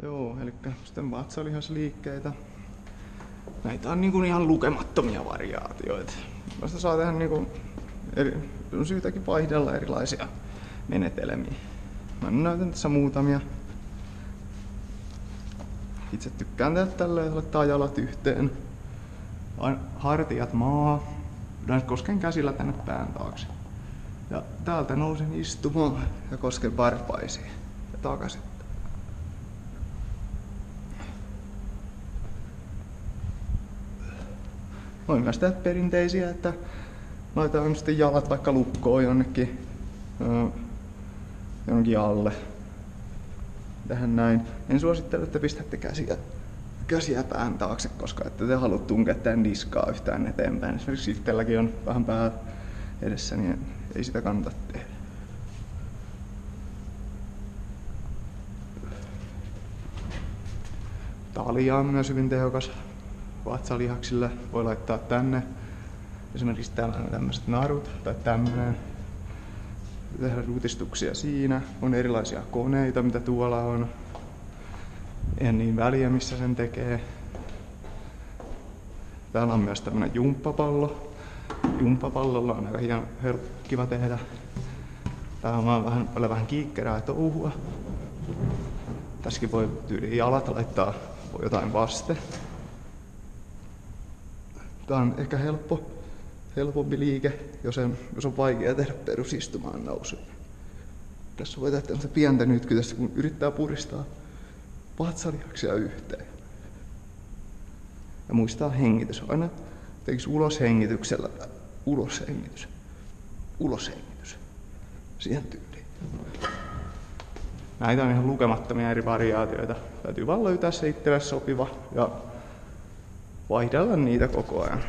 Joo, eli sitten vatsalihasliikkeitä. Näitä on niinku ihan lukemattomia variaatioita. Vasta saa tehdä niinku on syytäkin vaihdella erilaisia menetelmiä. Mä näytän tässä muutamia. Itse tykkään tehdä tälleen, laittaa jalat yhteen. Hartiat maa. Pidän kosken käsillä tänne pään taakse. Ja täältä nousen istumaan ja kosken varpaisiin. Ja takaisin. Voin myös tehdä perinteisiä, että laitetaan sitten jalat vaikka lukkoon jonnekin alle. Tähän näin. En suosittele, että pistätte käsiä pään taakse, koska ette te halua tunkea tämän niskaa yhtään eteenpäin. Esimerkiksi itselläkin on vähän pää edessä, niin ei sitä kannata tehdä. Talia on myös hyvin tehokas vatsalihaksille. Voi laittaa tänne esimerkiksi tämmöiset narut tai tämmönen. Tehdä rutistuksia siinä. On erilaisia koneita, mitä tuolla on. Ei niin väliä, missä sen tekee. Täällä on myös tämmönen jumppapallo. Jumppapallolla on aika kiva tehdä. Täällä on vähän kiikkerää touhua. Tässäkin voi tyyliin jalat laittaa jotain vaste. Tää on ehkä helpompi liike, jos on vaikea tehdä perusistumaan nousuja. Tässä voi tehdä tämmöistä pientä nytkytästä, kun yrittää puristaa vatsalihaksia yhteen. Ja muistaa hengitys. Aina tekisi uloshengityksellä. Uloshengitys. Siihen tyyliin. Näitä on ihan lukemattomia eri variaatioita. Täytyy vaan löytää se itselle sopiva ja vaihdella niitä koko ajan.